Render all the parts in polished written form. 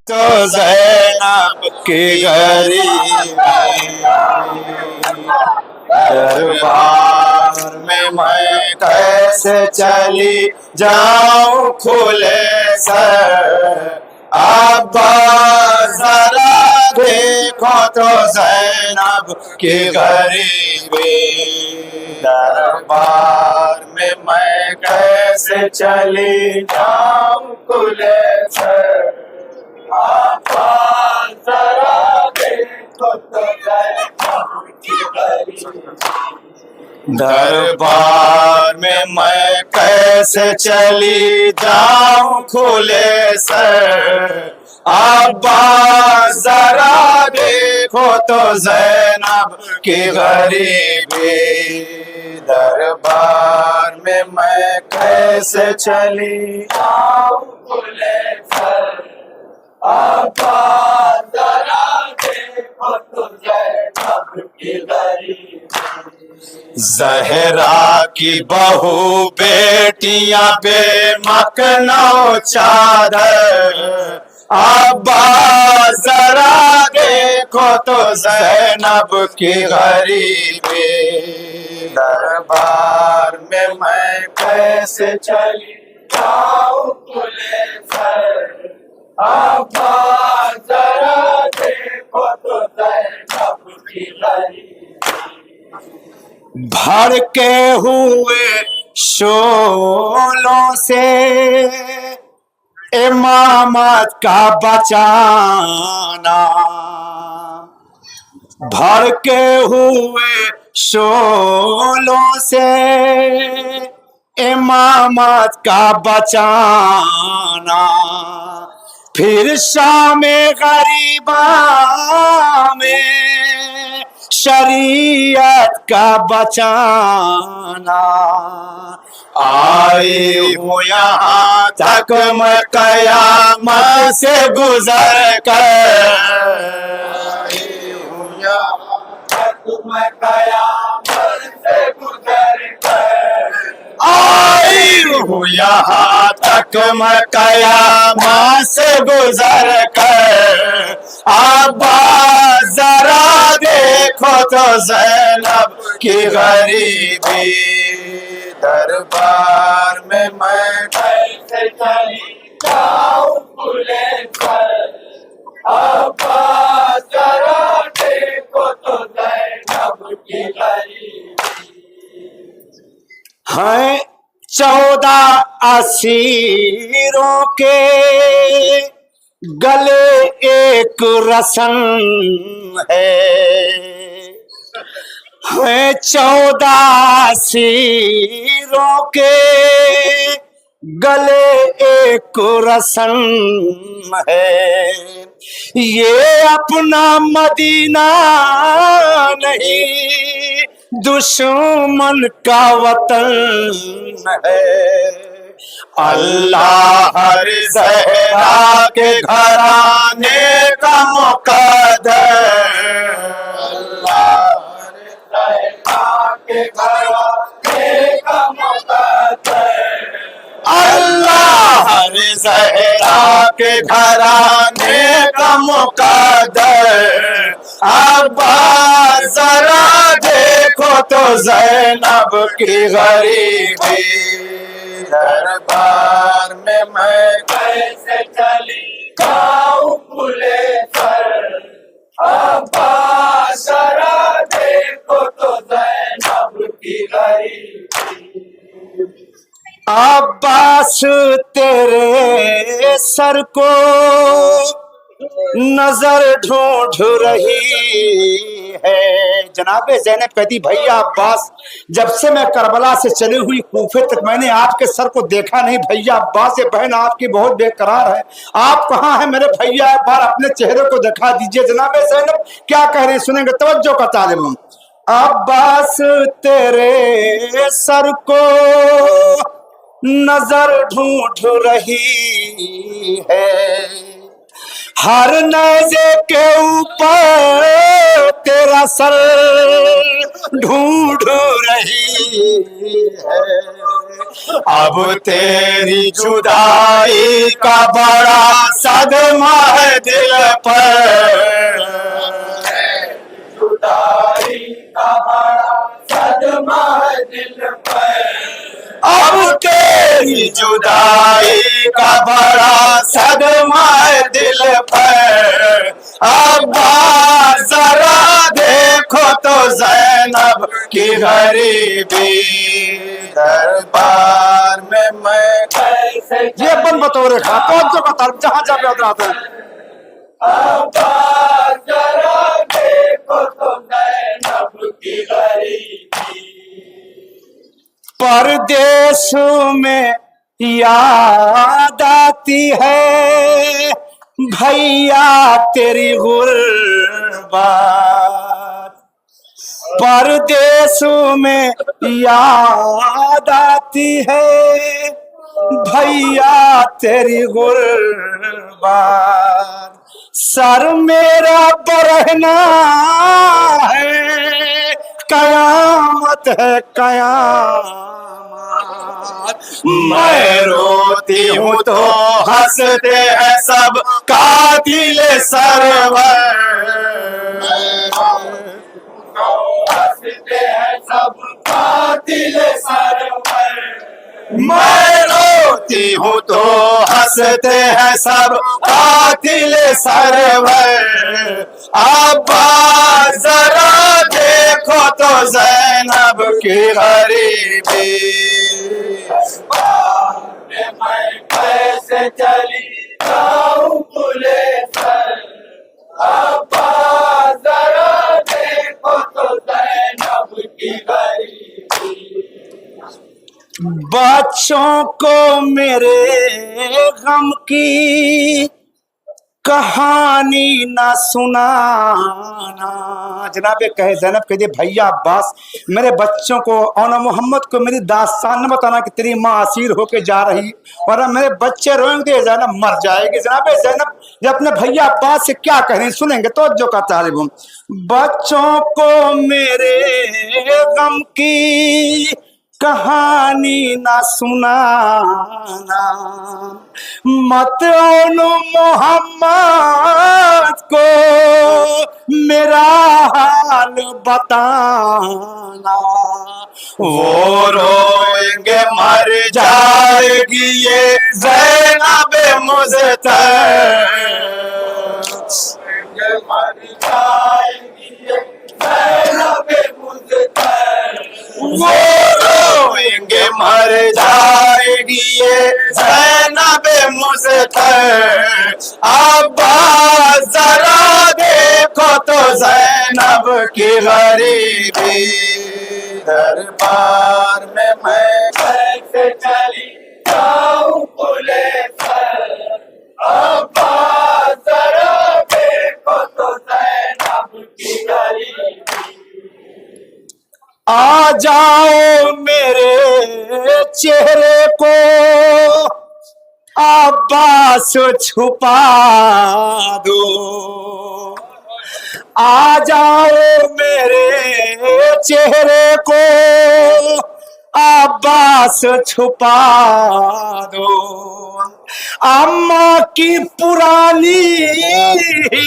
तो ज़ैनब की गरीबी, दरबार में मैं कैसे चली जाऊं खुले सर। अब्बा जरा देखो तो ज़ैनब की गरीबी, दरबार में मैं कैसे चली जाऊं खुले सर। दरबार में मैं कैसे चली जाऊं खुले सर। अब्बा जरा देखो तो ज़ैनब की गरीबी, दरबार में मैं कैसे चली जाऊं खुले सर। अब्बा जरा देखो तो ज़ैनब की गरीबी, ज़हरा की बहू बेटियां बेमकनो चादर। अब्बा जरा देखो तो ज़ैनब की गरीबी, दरबार में मैं कैसे चली जाऊं खुले सर। अब्बा जरा देखो तो ज़ैनब की गरीबी, भड़के हुए शोलों से इमामत का बचाना, भड़के हुए शोलों से इमामत का बचाना, फिर शाम गरीबा में शरीयत का बचाना। आए हूँ यहाँ तक मैं कयामत से गुजर कर, आए हूँ यहाँ तक मैं कयामत से गुजर कर, आई हूँ यहाँ तक मैं कयामत से गुजर कर। अब्बा जरा देखो तो ज़ैनब की गरीबी, दरबार में मैं कैसे चली जाऊं खुले सर। अब्बा जरा देखो तो ज़ैनब की गरीबी, हैं 14 असीरों के गले एक रस्म है। 14 असीरों के गले एक रस्म है। ये अपना मदीना नहीं दुश्मन का वतन है। अल्लाह हर ज़हरा के घराने का मुक़द्दर, अल्लाह हर ज़हरा के घराने का मुक़द्दर, अल्लाह हर ज़हरा के घराने का मुक़द्दर। अब्बा जरा देखो तो ज़ैनब की गरीबी, दरबार में मैं कैसे चली जाऊं खुले सर। अब्बा जरा देखो तो ज़ैनब की गरीबी, अब्बास तेरे सर को नजर ढूंढ रही है। जनाबे ज़ैनब कहती भैया अब्बास, जब से मैं करबला से चली हुई कूफे तक मैंने आपके सर को देखा नहीं। भैया अब्बास, ये बहन आपकी बहुत बेकरार है, आप कहाँ हैं मेरे भैया, एक बार अपने चेहरे को दिखा दीजिए। जनाबे ज़ैनब क्या कह रहे हैं सुनेंगे, तवज्जो का तालिब हूं। अब्बास तेरे सर को नजर ढूंढ रही है, हर नेज़े के ऊपर तेरा सर ढूंढ रही है। अब तेरी जुदाई का बड़ा सदमा है दिल पर, जुदाई का बड़ा सदमा है दिल पर। अब तेरी जुदाई का बड़ा सदमा है दिल पर। अब्बा जरा देखो तो जैनब की गरीबी, दरबार में मैं कैसे। ये बन बतौरे खा कौन जो बता जहां जाके उतराते हैं। अब्बा जरा देखो तो जैनब की गरीबी, परदेश में याद आती है भैया तेरी गुर्बत। परदेश में याद आती है भैया तेरी गुर्बत। सर मेरा बरहना है, कयामत है कयामत। मैं रोती हूँ तो हंसते हैं सब कातिल सरवर, हंसते हैं सब कातिल सरवर। मैं रोती हूँ तो हंसते हैं सब कातिल सरवर। अब्बा जरा देखो तो जैनब की गरीबी, मैं कैसे चली जाऊं खुले सर। अब्बा जरा देखो तो जैनब की गरीबी। बच्चों को मेरे गम की कहानी ना सुनाना। जनाब कहे जैनब कह दे भैया अब्बास मेरे बच्चों को और मोहम्मद को मेरी दास्तान न बताना कि तेरी माँ असीर होके जा रही और अब मेरे बच्चे रोएंगे जैनब मर जाएगी। जनाब जैनब ये अपने भैया अब्बास से क्या कह रही सुनेंगे तो जो का तालिब हूँ। बच्चों को मेरे गम की कहानी ना सुनाना, मत ओनो मोहम्मद को मेरा हाल बताना। वो रोएंगे मर जाएगी ये ज़ैनब मुज़्तफ़ा, मर जाएगी ये ज़ैनब मुज़्तफ़ा। वो रोएंगे मर जाएगी ये ज़ैनब मुज़्तफ़ा। अब्बा जरा देखो तो ज़ैनब की गरीबी, दरबार में मैं कैसे चली जाऊं खुले सर। अब्बा जरा देखो तो ज़ैनब की गरीबी। आ जाओ मेरे चेहरे को अब्बास छुपा दो। आ जाओ मेरे चेहरे को अब्बास छुपा दो। अम्मा की पुरानी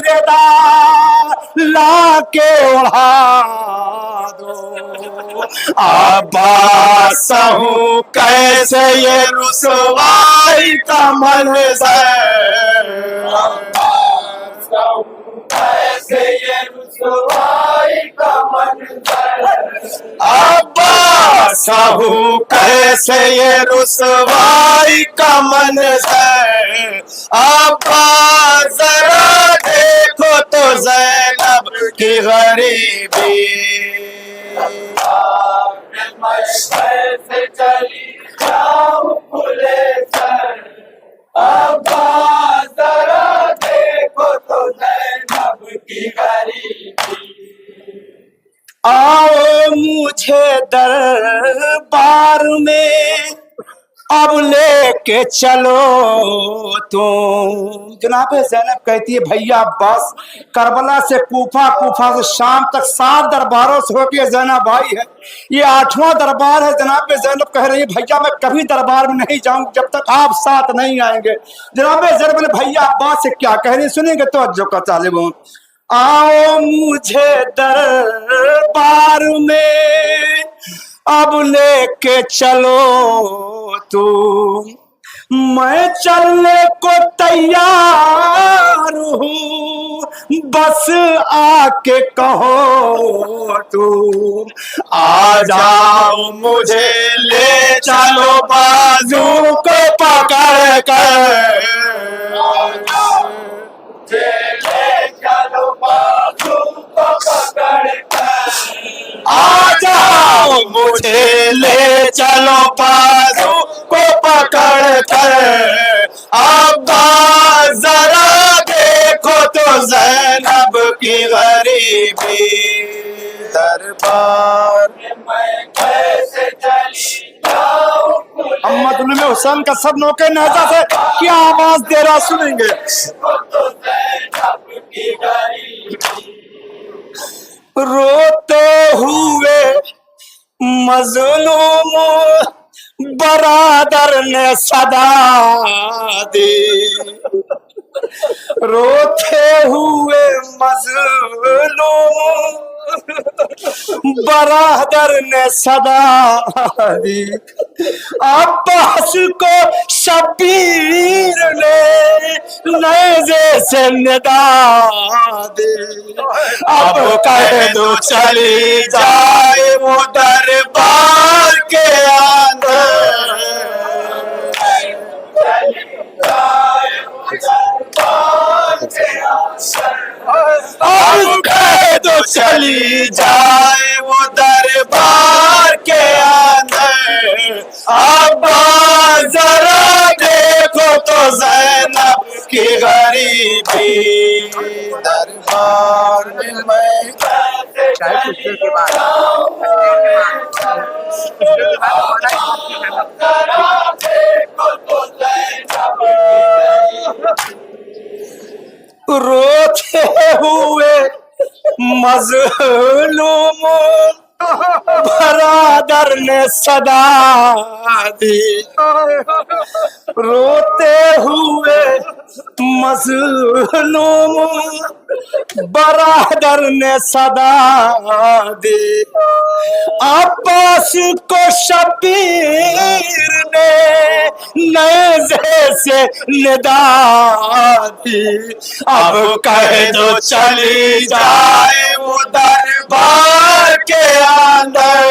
रदा लाके ओढ़ा दो। अब्बास हूँ कैसे ये रुसवाई का मंज़र, कैसे ये रुसवाई का मंज़र। अब्बास हूँ कैसे ये रुसवाई का मंज़र। अब्बा जरा देखो तो ज़ैनब की गरीबी, मैं कैसे चली जाऊं खुले सर। अब्बा जरा देखो तो ज़ैनब की गरीबी। आओ मुझे दरबार में अब ले लेके चलो तुम। जनाब ज़ैनब कहती है भैया अब्बास करबला से कूफा, कूफा से शाम तक 7 दरबारों से होके ज़ैनब आई है, ये 8वां दरबार है। जनाब ज़ैनब कह रही है भैया मैं कभी दरबार में नहीं जाऊं जब तक आप साथ नहीं आएंगे। जनाब ज़ैनब ने भैया अब्बास से क्या कह रही सुनेंगे तो जो का तालिब हूं। आओ मुझे दरबार में अब लेके चलो तुम, मैं चलने को तैयार हूँ, बस आके कहो तुम। आ जाओ मुझे ले चलो बाजू को पकड़ कर, आ जाओ मुझे ले चलो बाजू को पकड़ कर। अब्बा जरा देखो तो ज़ैनब की गरीबी, दरबार में कैसे चली जाऊं। अम्मा दुल्हन हुसैन का सब नौके नहजा से क्या आवाज दे रहा सुनेंगे। रोते हुए मजलूम बरादर ने सदा दी, रोते हुए मजलूम बरादर ने सदा दी। अब्बास को शबीर ने नेज़े से निदा दी। अब कह दो चली जाए वो दरबार के अंदर, अब कह दो चली जाए वो दरबार के अंदर। अब जरा देखो तो ज़ैनब की गरीबी, दरबार में मैं के बाद रोते हुए मजलूम बरादर ने सदा दी, रोते हुए मजलूम बरादर ने सदा दी। अब्बास को शबीर ने नेज़े से निदा दी। अब कह दो चली जाए वो दरबार के अंदर,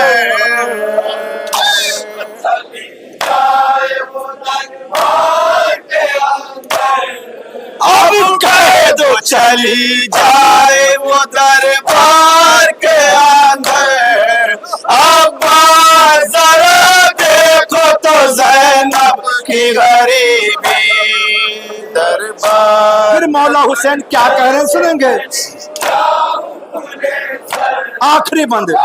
अब कह दो चली जाए वो दरबार के अंदर। अब जरा देखो तो ज़ैनब की गरीबी, दरबार। फिर मौला हुसैन क्या कह रहे हैं सुनेंगे। आखिरी बंद।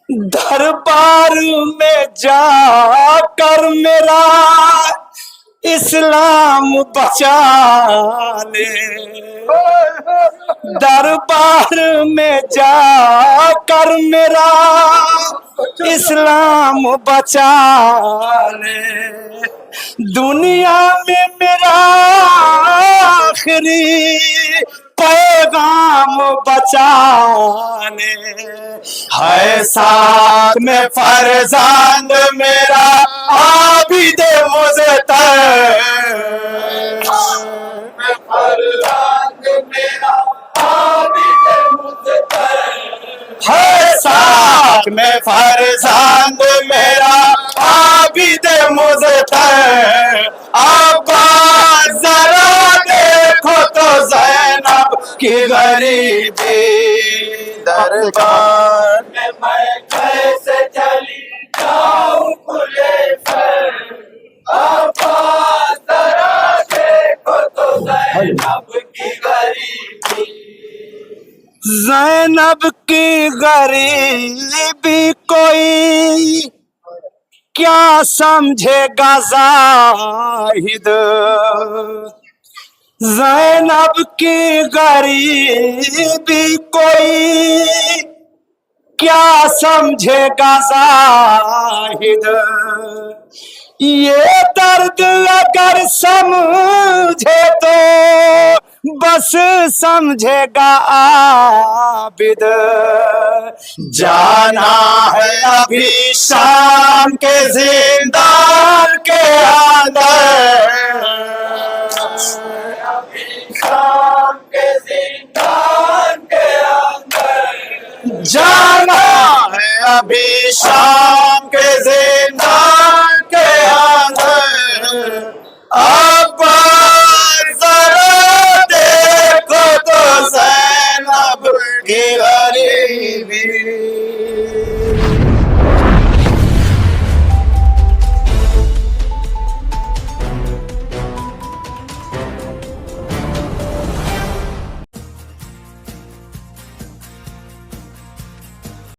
दरबार में जाकर मेरा इस्लाम बचा ले, दरबार में जाकर मेरा इस्लाम बचा ले। दुनिया में मेरा आखिरी पैगाम बचाने है, साथ में फरजांद मेरा आबिद मुज़्तर, है साथ में फरजांद मेरा आबिद मुज़्तर। अब्बा जरा देखो तो ज़ैनब की गरीबी, दरबार में मैं कैसे चली जाऊं खुले सर। अब्बा जरा देखो तो ज़ैनब की गरीबी, ज़ैनब जैनब की गरीबी कोई क्या समझेगा जाहिद, जैनब की गरीबी कोई क्या समझेगा जाहिद, ये दर्द अगर समझे तो बस समझेगा आबिद। जाना है अभी शाम के जिंदान के अंदर, शाम के जिंदान के अंदर जाना है अभी शाम